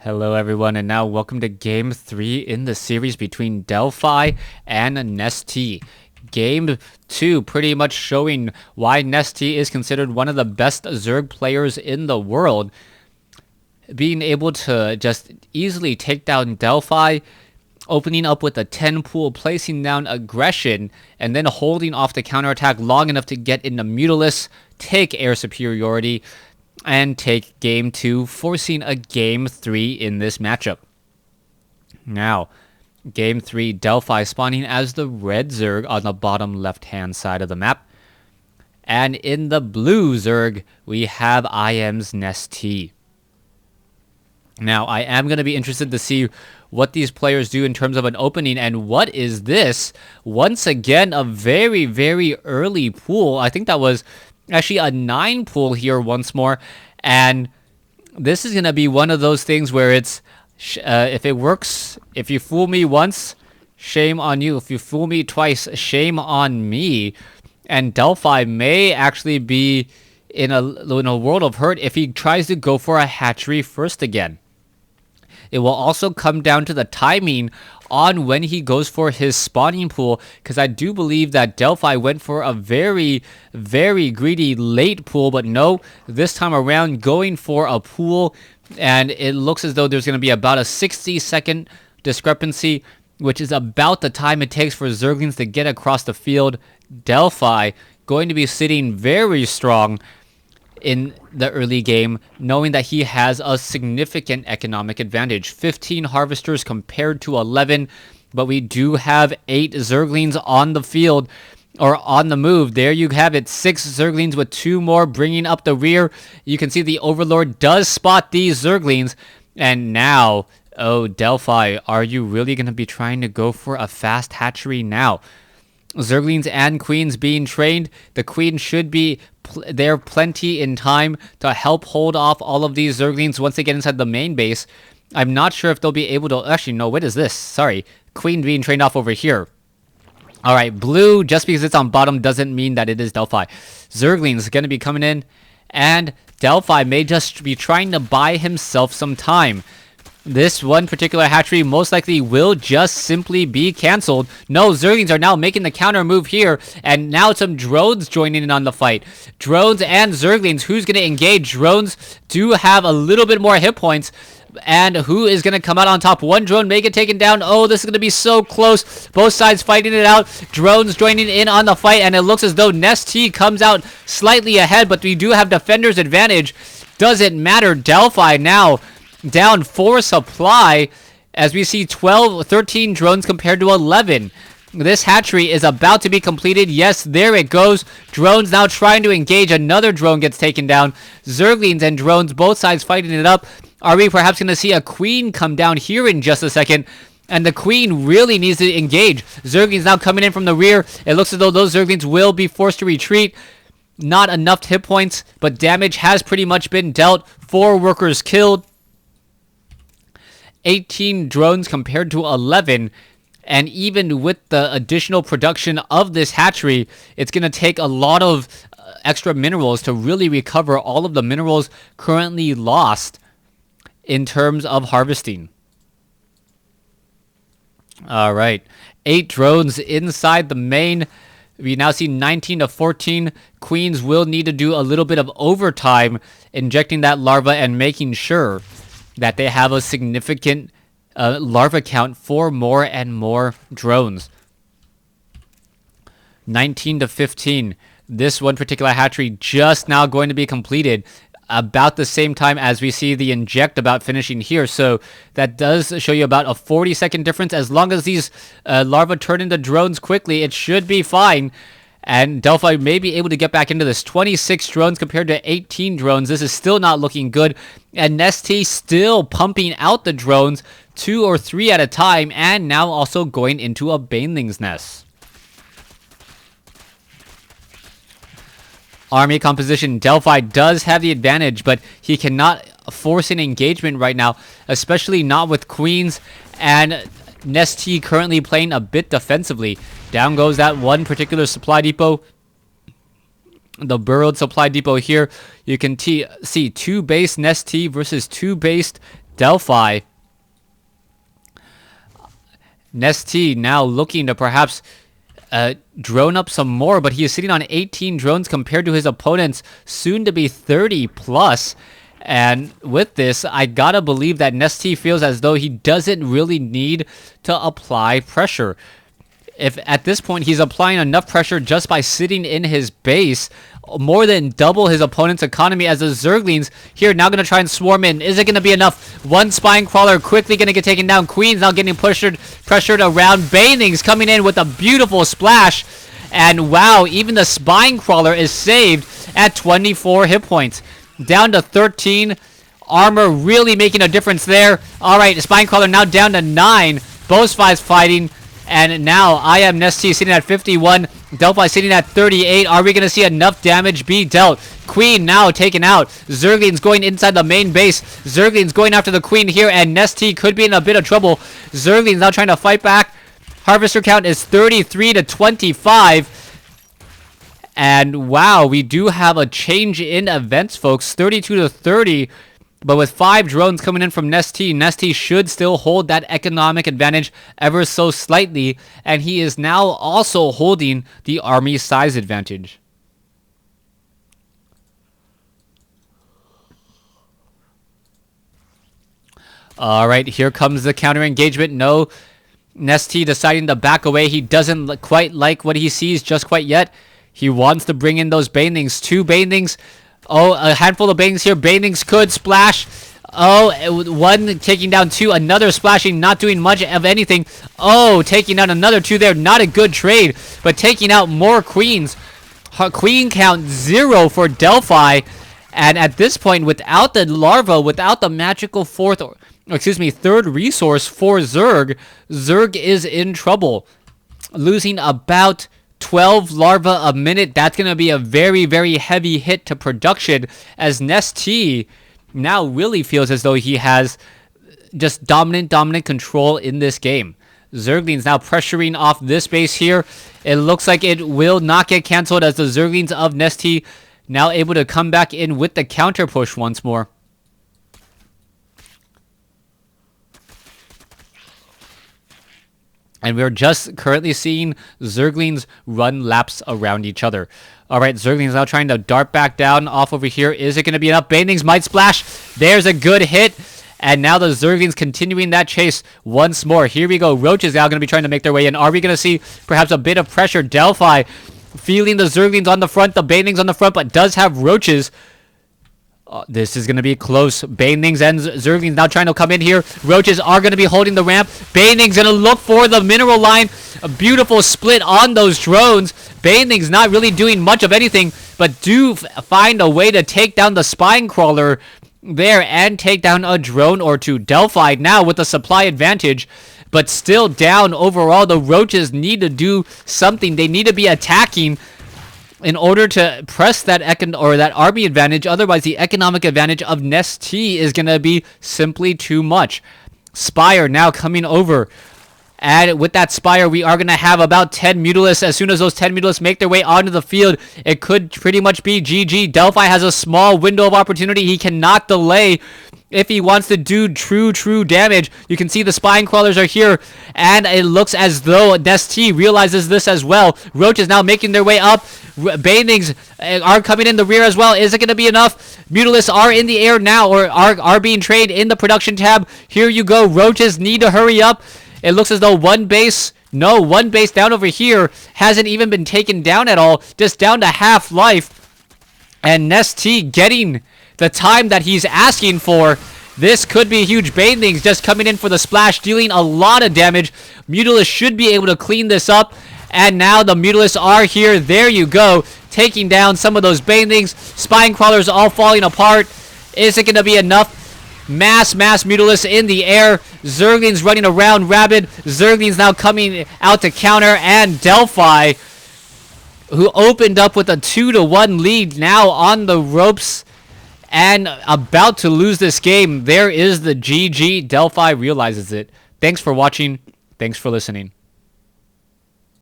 Hello everyone, and now welcome to Game 3 in the series between Delphi and Nestea. Game 2 pretty much showing why Nestea is considered one of the best Zerg players in the world. Being able to just easily take down Delphi, opening up with a 10 pool, placing down aggression, and then holding off the counterattack long enough to get into Mutilus, take air superiority, and take game 2, forcing a game 3 in this matchup. Now, game 3, Delphi spawning as the red Zerg on the bottom left-hand side of the map. And in the blue Zerg, we have IM's Nestea. Now, I am going to be interested to see what these players do in terms of an opening. And what is this? Once again, a very, very early pool. I think that was actually a 9 pool here once more, and this is going to be one of those things where it's if it works, if you fool me once, shame on you. If you fool me twice, shame on me. And Delphi may actually be in a world of hurt if he tries to go for a hatchery first again. It will also come down to the timing on when he goes for his spawning pool, because I do believe that Delphi went for a very, very greedy late pool, but no, this time around going for a pool, and it looks as though there's going to be about a 60-second discrepancy, which is about the time it takes for Zerglings to get across the field. Delphi going to be sitting very strong in the early game, knowing that he has a significant economic advantage. 15 harvesters compared to 11, but we do have 8 Zerglings on the field, or on the move. There you have it, 6 Zerglings with 2 more bringing up the rear. You can see the Overlord does spot these Zerglings, and now, oh, Delphi, are you really going to be trying to go for a fast hatchery now? Zerglings and queens being trained. The queen should be there plenty in time to help hold off all of these Zerglings once they get inside the main base. I'm not sure if they'll be able to... Actually, no, what is this? Sorry. Queen being trained off over here. Alright, blue, just because it's on bottom doesn't mean that it is Delphi. Zerglings going to be coming in, and Delphi may just be trying to buy himself some time. This one particular hatchery most likely will just simply be cancelled. No, Zerglings are now making the counter move here, and now some drones joining in on the fight. Drones and Zerglings, who's going to engage? Drones do have a little bit more hit points, and who is going to come out on top? One drone may get taken down. Oh, this is going to be so close. Both sides fighting it out. Drones joining in on the fight, and it looks as though Nestea comes out slightly ahead, but we do have defender's advantage. Doesn't matter. Delphi now down 4 supply, as we see 13 drones compared to 11. This hatchery is about to be completed. Yes, there it goes. Drones now trying to engage. Another drone gets taken down. Zerglings and drones, both sides fighting it up. Are we perhaps going to see a queen come down here in just a second? And the queen really needs to engage. Zerglings now coming in from the rear. It looks as though those Zerglings will be forced to retreat. Not enough hit points, but damage has pretty much been dealt. 4 workers killed. 18 drones compared to 11, and even with the additional production of this hatchery, it's going to take a lot of extra minerals to really recover all of the minerals currently lost in terms of harvesting. All right, 8 drones inside the main. We now see 19 to 14. Queens will need to do a little bit of overtime, injecting that larva and making sure that they have a significant larva count for more and more drones. 19 to 15. This one particular hatchery just now going to be completed about the same time as we see the inject about finishing here. So that does show you about a 40-second difference. As long as these larvae turn into drones quickly, it should be fine. And Delphi may be able to get back into this. 26 drones compared to 18 drones. This is still not looking good. And Nestea still pumping out the drones 2 or 3 at a time. And now also going into a baneling's nest. Army composition. Delphi does have the advantage, but he cannot force an engagement right now. Especially not with queens. And Nestea currently playing a bit defensively. Down goes that one particular supply depot. the burrowed supply depot here, you can see 2 base Nestea versus 2 based Delphi. Nestea now looking to perhaps drone up some more, but he is sitting on 18 drones compared to his opponents, soon to be 30 plus. And with this, I gotta believe that Nestea feels as though he doesn't really need to apply pressure. If at this point he's applying enough pressure just by sitting in his base, more than double his opponent's economy, as the Zerglings here now going to try and swarm in. Is it going to be enough? One Spine Crawler quickly going to get taken down. Queen's now getting pressured around. Baning's coming in with a beautiful splash. And wow, even the Spine Crawler is saved at 24 hit points. Down to 13. Armor really making a difference there. Alright, Spine Crawler now down to 9. Both sides fighting. And now I am Nestea sitting at 51. Delphi sitting at 38. Are we going to see enough damage be dealt? Queen now taken out. Zerglings going inside the main base. Zerglings going after the Queen here. And Nestea could be in a bit of trouble. Zerglings now trying to fight back. Harvester count is 33 to 25. And wow, we do have a change in events, folks. 32 to 30. But with 5 drones coming in from Nestea, Nestea should still hold that economic advantage ever so slightly. And he is now also holding the army size advantage. Alright, here comes the counter engagement. No, Nestea deciding to back away. He doesn't quite like what he sees just quite yet. He wants to bring in those Banelings. 2 Banelings. Oh, a handful of Banelings here. Banelings could splash. Oh, one taking down 2. Another splashing, not doing much of anything. Oh, taking out another 2 there. Not a good trade, but taking out more Queens. Queen count 0 for Delphi. And at this point, without the larva, without the magical third resource for Zerg, Zerg is in trouble. Losing about 12 larvae a minute. That's going to be a very, very heavy hit to production, as Nestea now really feels as though he has just dominant control in this game. Zerglings now pressuring off this base here. It looks like it will not get canceled, as the Zerglings of Nestea now able to come back in with the counter push once more. And we're just currently seeing Zerglings run laps around each other. Alright, Zerglings now trying to dart back down off over here. Is it going to be enough? Banelings might splash. There's a good hit. And now the Zerglings continuing that chase once more. Here we go. Roach is now going to be trying to make their way in. Are we going to see perhaps a bit of pressure? Delphi feeling the Zerglings on the front, the Banelings on the front, but does have Roaches. This is going to be close. Banelings and Zerglings now trying to come in here. Roaches are going to be holding the ramp. Banelings going to look for the mineral line. A beautiful split on those drones. Banelings not really doing much of anything, but do find a way to take down the Spine Crawler there and take down a drone or 2. Delphi now with a supply advantage, but still down overall. The Roaches need to do something. They need to be attacking in order to press that army advantage. Otherwise, the economic advantage of Nestea is going to be simply too much. Spire now coming over. And with that Spire, we are going to have about 10 Mutalisks. As soon as those 10 Mutalisks make their way onto the field, it could pretty much be GG. Delphi has a small window of opportunity. He cannot delay if he wants to do true damage. You can see the Spine Crawlers are here, and it looks as though Nestea realizes this as well. Roach is now making their way up. Banelings are coming in the rear as well. Is it going to be enough? Mutalisks are in the air now, or are being trained in the production tab. Here you go. Roaches need to hurry up. It looks as though one base down over here hasn't even been taken down at all, just down to half life. And Nestea getting the time that he's asking for. This could be huge. Banelings just coming in for the splash, dealing a lot of damage. Mutalisks should be able to clean this up. And now the Mutalisks are here. There you go. Taking down some of those Banelings. Spine Crawlers all falling apart. Is it going to be enough? Mass Mutalisks in the air. Zerglings running around rabid. Zerglings now coming out to counter. And Delphi, who opened up with a 2-1 lead, now on the ropes and about to lose this game. There is the GG. Delphi realizes it. Thanks for watching. Thanks for listening.